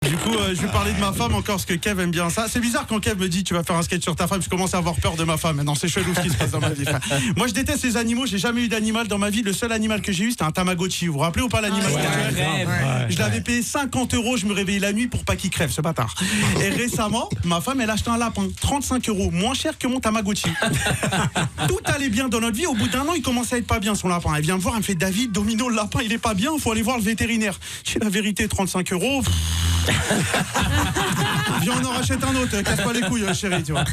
Du coup, je vais parler de ma femme encore, parce que Kev aime bien ça. C'est bizarre quand Kev me dit tu vas faire un sketch sur ta femme, je commence à avoir peur de ma femme. Non, c'est chelou ce qui se passe dans ma vie. Frère. Moi, je déteste les animaux, j'ai jamais eu d'animal dans ma vie. Le seul animal que j'ai eu, c'était un Tamagotchi. Vous vous rappelez ou pas l'animal? Je l'avais payé 50 €, je me réveillais la nuit pour pas qu'il crève, ce bâtard. Et récemment, ma femme, elle a acheté un lapin, 35 €, moins cher que mon Tamagotchi. Tout allait bien dans notre vie. Au bout d'un an, il commençait à être pas bien, son lapin. Elle vient me voir, elle me fait David, Domino, le lapin, il est pas bien, faut aller voir le vétérinaire. J'ai la vérité, 35 €. Viens, on en rachète un autre, casse pas les couilles, chérie, tu vois.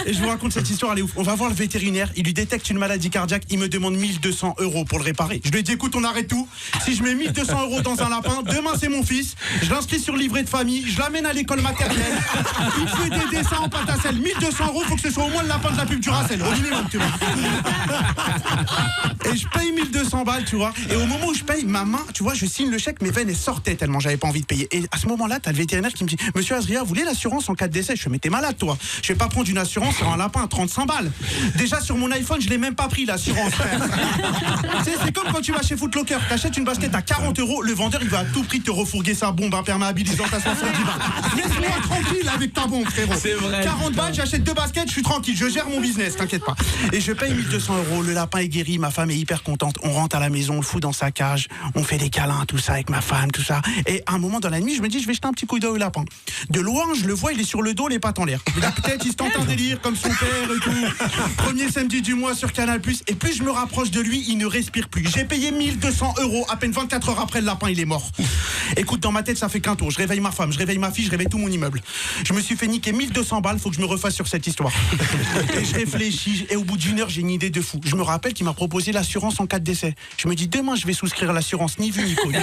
Et je vous raconte cette histoire, elle est ouf. On va voir le vétérinaire, il lui détecte une maladie cardiaque, il me demande 1200 € pour le réparer. Je lui ai dit, écoute, on arrête tout. Si je mets 1200 € dans un lapin, demain c'est mon fils, je l'inscris sur le livret de famille, je l'amène à l'école maternelle, il fait des dessins en pâte à sel. 1200 €, faut que ce soit au moins le lapin de la pub du Racel, au minimum, tu vois. Et je paye 1200 balles, tu vois. Et au moment où je paye, ma main, tu vois, je signe le chèque, mes veines elles sortaient tellement j'avais pas envie de payer. Et à ce moment-là, t'as le vétérinaire qui me dit, monsieur Azria, vous voulez l'assurance en cas de décès? Je fais, mais t'es malade, toi. Je vais pas prendre une assurance sur un lapin à 35 balles. Déjà sur mon iPhone, je l'ai même pas pris, l'assurance, frère. Tu sais, c'est comme quand tu vas chez Foot Locker, t'achètes une basket à 40 €, le vendeur il va à tout prix te refourguer sa bombe imperméabilisante à 70 balles. Laisse-moi tranquille avec ta bombe, frérot. C'est vrai. 40 balles, j'achète 2 baskets, je suis tranquille, je gère mon business, t'inquiète pas. Et je paye 1200 €, le lapin est guéri, ma femme est hyper contente. On rentre à la maison, on le fout dans sa cage, on fait des câlins, tout ça avec ma femme, tout ça. Et à un moment dans la nuit, je me dis, je vais jeter un petit coup d'œil au lapin. De loin, je le vois, il est sur le dos, les pattes en l'air. Peut-être il se tente un délire comme son père et tout. Premier samedi du mois sur Canal+. Et plus je me rapproche de lui, il ne respire plus. J'ai payé 1200 €. À peine 24 heures après, le lapin, il est mort. Écoute, dans ma tête, ça fait qu'un tour. Je réveille ma femme, je réveille ma fille, je réveille tout mon immeuble. Je me suis fait niquer 1200 balles, faut que je me refasse sur cette histoire. Et je réfléchis, et au bout d'une heure, j'ai une idée de fou. Je me rappelle qu'il m'a proposé l'assurance en cas de décès. Je me dis, demain, je vais souscrire l'assurance, ni vu ni connu.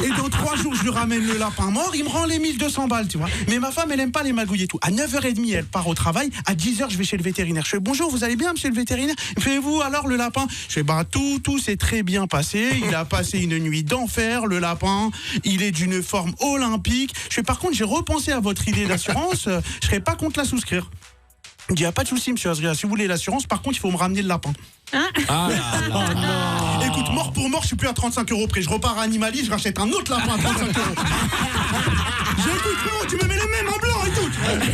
Et dans 3 jours, je lui ramène le lapin mort, il me rend les 1200 balles, tu vois. Mais ma femme, elle aime pas les magouilles et tout. À 9h30, elle part au travail. À 10h, je vais chez le vétérinaire. Je fais, bonjour, vous allez bien, monsieur le vétérinaire? Il fait, vous, alors, le lapin? Je fais, bah, tout s'est très bien passé. Il a passé une nuit d'enfer, le lapin. Il est d'une forme olympique. Je fais, par contre, j'ai repensé à votre idée d'assurance. Je serais pas contre la souscrire. Il dit, pas de souci, monsieur Azria. Si vous voulez l'assurance, par contre, il faut me ramener le lapin. Ah là là. Écoute, mort pour mort, je suis plus à 35 € près. Je repars à Animali, je rachète un autre lapin à 35 €. J'écoute, non, tu me mets les mêmes en blanc et tout.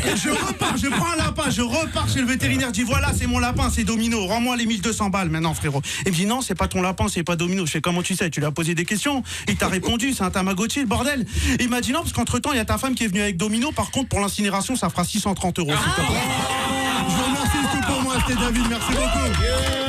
Et je repars, je prends un lapin, je repars chez le vétérinaire. Je dis, voilà, c'est mon lapin, c'est Domino. Rends-moi les 1200 balles maintenant, frérot. Il me dit, non, c'est pas ton lapin, c'est pas Domino. Je fais, comment tu sais? Tu lui as posé des questions. Il t'a répondu, c'est un Tamagotchi, le bordel. Il m'a dit, non, parce qu'entre temps, il y a ta femme qui est venue avec Domino. Par contre, pour l'incinération, ça fera 630 €. Je vous remercie, c'est tout pour moi, c'était David. Merci beaucoup.